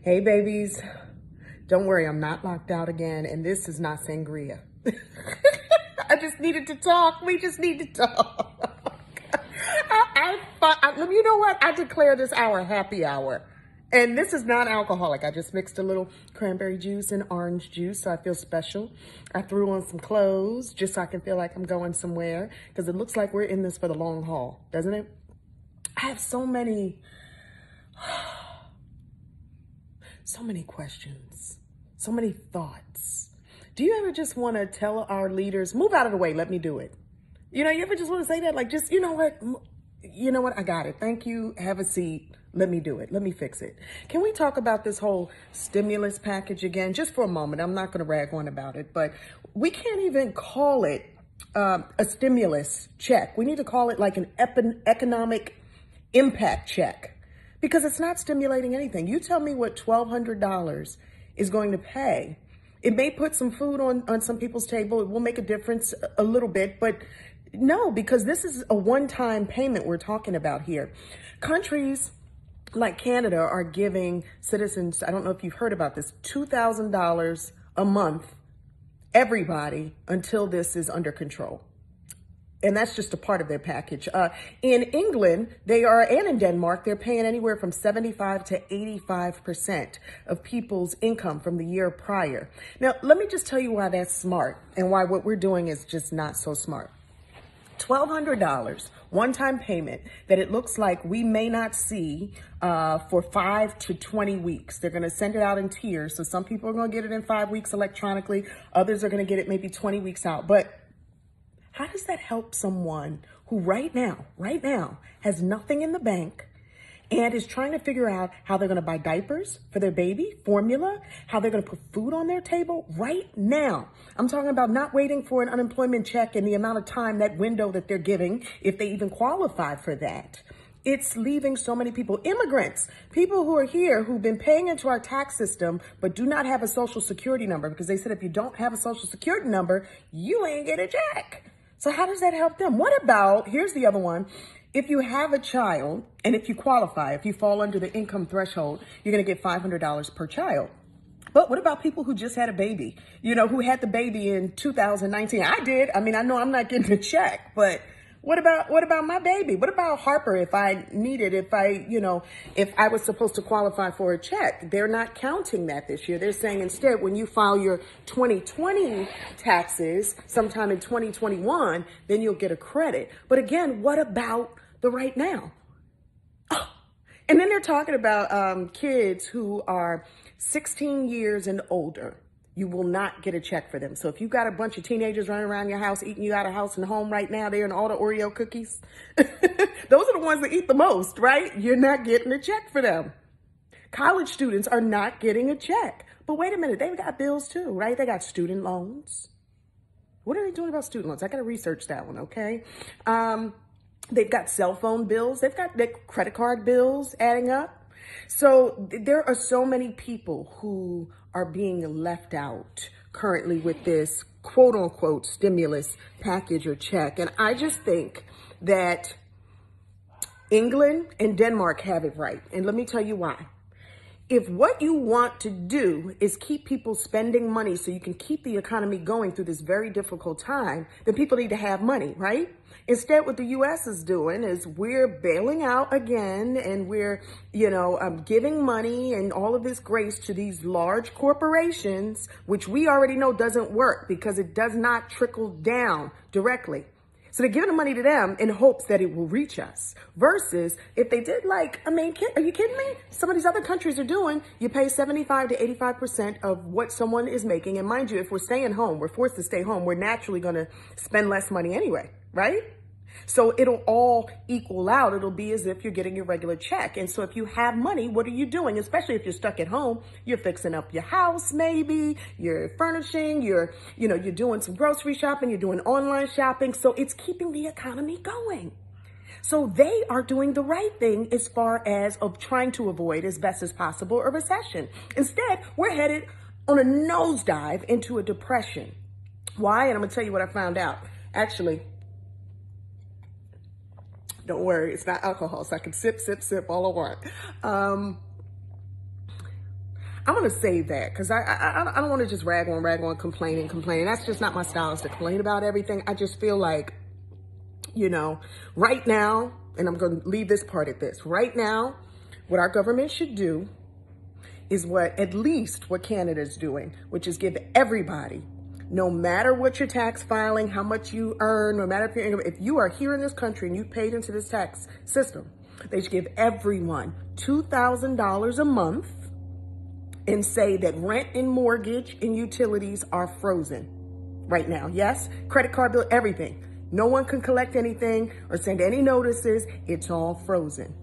Hey babies, don't worry, I'm not locked out again, and this is not sangria. I just needed to talk. We just need to talk. You know what? I declare this hour happy hour. And this is non-alcoholic. I just mixed a little cranberry juice and orange juice so I feel special. I threw on some clothes just so I can feel like I'm going somewhere because it looks like we're in this for the long haul, doesn't it? I have so many questions, so many thoughts. Do you ever just want to tell our leaders, move out of the way, let me do it? You ever just want to say that? Like, just, you know what? I got it. Thank you. Have a seat. Let me do it. Let me fix it. Can we talk about this whole stimulus package again, just for a moment? I'm not going to rag on about it, but we can't even call it a stimulus check. We need to call it like an economic impact check. Because it's not stimulating anything. You tell me what $1,200 is going to pay. It may put some food on some people's table. It will make a difference a little bit, but no, because this is a one-time payment we're talking about here. Countries like Canada are giving citizens, I don't know if you've heard about this, $2,000 a month, everybody, until this is under control. And that's just a part of their package. In England, and in Denmark, they're paying anywhere from 75 to 85% of people's income from the year prior. Now, let me just tell you why that's smart and why what we're doing is just not so smart. $1,200, one-time payment that it looks like we may not see for 5 to 20 weeks. They're going to send it out in tiers. So some people are going to get it in 5 weeks electronically. Others are going to get it maybe 20 weeks out. But how does that help someone who right now has nothing in the bank and is trying to figure out how they're going to buy diapers for their baby, formula, how they're going to put food on their table right now? I'm talking about not waiting for an unemployment check and the amount of time, that window that they're giving, if they even qualify for that. It's leaving so many people, immigrants, people who are here who've been paying into our tax system but do not have a social security number because they said if you don't have a social security number, you ain't get a check. So how does that help them? What about, here's the other one. If you have a child and if you qualify, if you fall under the income threshold, you're going to get $500 per child. But what about people who just had a baby, who had the baby in 2019? I did. I know I'm not getting a check, but what about my baby? What about Harper if I was supposed to qualify for a check? They're not counting that this year. They're saying instead, when you file your 2020 taxes sometime in 2021, then you'll get a credit. But again, what about the right now? Oh. And then they're talking about kids who are 16 years and older. You will not get a check for them. So if you've got a bunch of teenagers running around your house, eating you out of house and home right now, they're in all the Oreo cookies. Those are the ones that eat the most, right? You're not getting a check for them. College students are not getting a check. But wait a minute, they've got bills too, right? They got student loans. What are they doing about student loans? I got to research that one, okay? They've got cell phone bills. They've got their credit card bills adding up. So there are so many people who are being left out currently with this quote unquote stimulus package or check. And I just think that England and Denmark have it right. And let me tell you why. If what you want to do is keep people spending money so you can keep the economy going through this very difficult time, then people need to have money, right? Instead, what the U.S. is doing is we're bailing out again and we're, giving money and all of this grace to these large corporations, which we already know doesn't work because it does not trickle down directly. So they're giving the money to them in hopes that it will reach us. Versus if they did are you kidding me? Some of these other countries are doing, you pay 75 to 85% of what someone is making. And mind you, if we're staying home, we're forced to stay home, we're naturally going to spend less money anyway, right? So it'll all equal out. It'll be as if you're getting your regular check. And so if you have money, what are you doing? Especially if you're stuck at home, you're fixing up your house, maybe you're furnishing, you're doing some grocery shopping, you're doing online shopping. So it's keeping the economy going. So they are doing the right thing as far as of trying to avoid as best as possible a recession. Instead, we're headed on a nosedive into a depression. Why? And I'm going to tell you what I found out. Actually, don't worry, it's not alcohol, so I can sip all I want. I'm going to save that because I don't want to just rag on, complain. That's just not my style, is to complain about everything. I just feel like, right now, and I'm going to leave this part at this. Right now, what our government should do is at least what Canada's doing, which is give everybody, no matter what your tax filing, how much you earn, no matter if you are here in this country and you paid into this tax system, they should give everyone $2,000 a month and say that rent and mortgage and utilities are frozen right now. Yes, credit card bill, everything. No one can collect anything or send any notices. It's all frozen.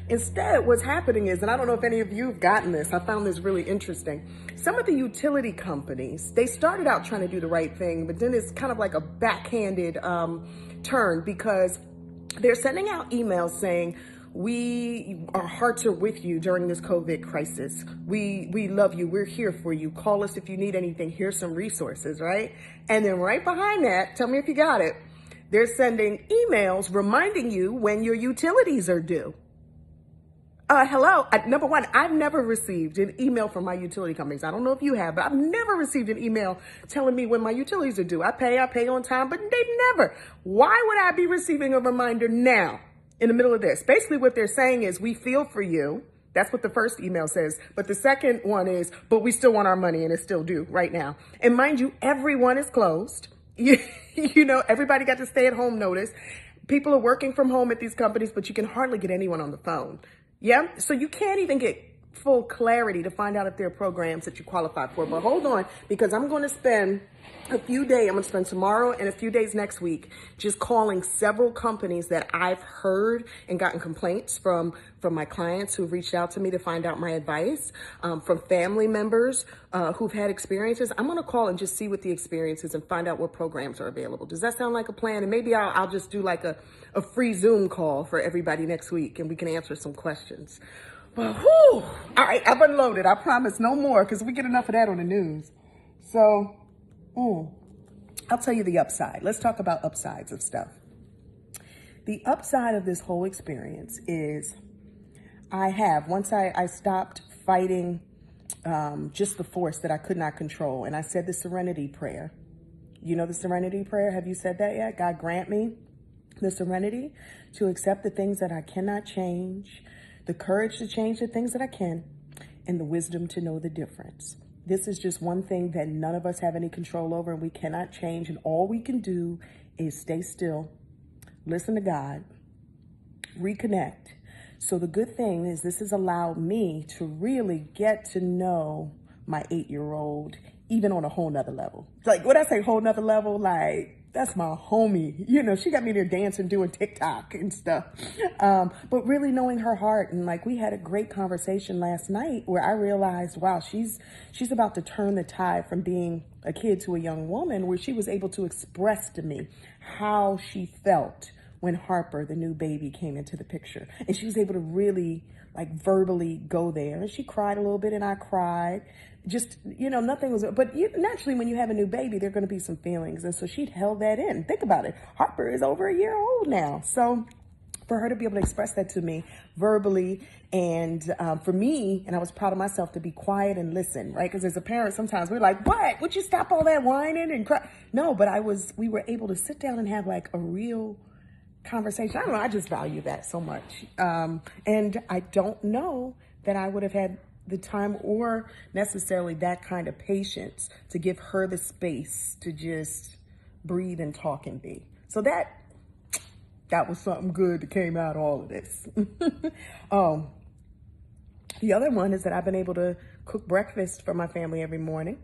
Instead, what's happening is, and I don't know if any of you have gotten this, I found this really interesting. Some of the utility companies, they started out trying to do the right thing, but then it's kind of like a backhanded turn, because they're sending out emails saying, our hearts are with you during this COVID crisis. We love you. We're here for you. Call us if you need anything. Here's some resources, right? And then right behind that, tell me if you got it, they're sending emails reminding you when your utilities are due. Hello. Number one, I've never received an email from my utility companies. I don't know if you have, but I've never received an email telling me when my utilities are due. I pay on time, but they've never. Why would I be receiving a reminder now in the middle of this? Basically what they're saying is, we feel for you. That's what the first email says. But the second one is, but we still want our money and it's still due right now. And mind you, everyone is closed. Everybody got the stay-at-home notice. People are working from home at these companies, but you can hardly get anyone on the phone. Yeah, so you can't even get full clarity to find out if there are programs that you qualify for. But hold on, because I'm going to spend tomorrow and a few days next week just calling several companies that I've heard and gotten complaints from my clients who've reached out to me to find out my advice, from family members who've had experiences. I'm going to call and just see what the experience is and find out what programs are available. Does that sound like a plan? And maybe I'll just do like a free Zoom call for everybody next week and we can answer some questions. Well, whew. All right, I've unloaded. I promise no more, because we get enough of that on the news. So, I'll tell you the upside. Let's talk about upsides of stuff. The upside of this whole experience is once I stopped fighting just the force that I could not control, and I said the serenity prayer. You know the serenity prayer? Have you said that yet? God, grant me the serenity to accept the things that I cannot change, the courage to change the things that I can, and the wisdom to know the difference. This is just one thing that none of us have any control over, and we cannot change. And all we can do is stay still, listen to God, reconnect. So the good thing is this has allowed me to really get to know my 8-year-old, even on a whole nother level. Like, when I say whole nother level, like, that's my homie. She got me there dancing, doing TikTok and stuff. But really knowing her heart. And like, we had a great conversation last night where I realized, wow, she's about to turn the tide from being a kid to a young woman, where she was able to express to me how she felt when Harper, the new baby, came into the picture. And she was able to really like verbally go there. And she cried a little bit and I cried. Just, nothing was, but naturally when you have a new baby, there are going to be some feelings. And so she'd held that in. Think about it. Harper is over a year old now. So for her to be able to express that to me verbally, and for me, and I was proud of myself to be quiet and listen, right? Because as a parent, sometimes we're like, what? Would you stop all that whining and cry? No, but we were able to sit down and have like a real conversation. I don't know. I just value that so much. And I don't know that I would have had the time or necessarily that kind of patience to give her the space to just breathe and talk and be. So that was something good that came out of all of this. The other one is that I've been able to cook breakfast for my family every morning.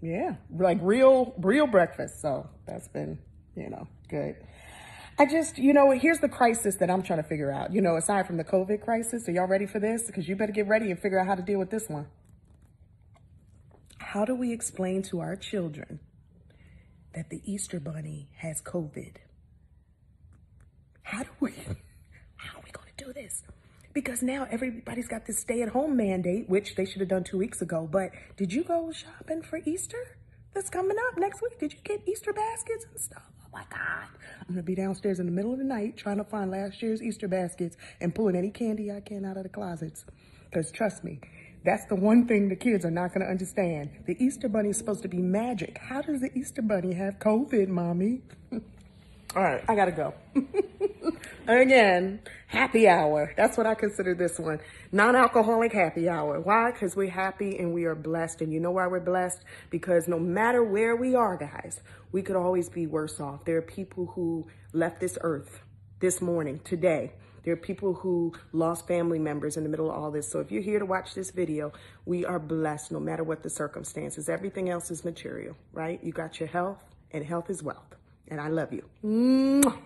Yeah, like real breakfast. So that's been, good. I just, here's the crisis that I'm trying to figure out, aside from the COVID crisis. Are y'all ready for this? Because you better get ready and figure out how to deal with this one. How do we explain to our children that the Easter Bunny has COVID? How are we going to do this? Because now everybody's got this stay-at-home mandate, which they should have done 2 weeks ago. But did you go shopping for Easter that's coming up next week? Did you get Easter baskets and stuff? Oh my God. I'm going to be downstairs in the middle of the night trying to find last year's Easter baskets and pulling any candy I can out of the closets. Because trust me, That's the one thing the kids are not going to understand. The Easter Bunny is supposed to be magic. How does the Easter Bunny have COVID, Mommy? All right, I got to go. Again, happy hour. That's what I consider this one. Non-alcoholic happy hour. Why? Because we're happy and we are blessed. And you know why we're blessed? Because no matter where we are, guys, we could always be worse off. There are people who left this earth this morning, today. There are people who lost family members in the middle of all this. So if you're here to watch this video, we are blessed no matter what the circumstances. Everything else is material, right? You got your health, and health is wealth. And I love you. Mwah.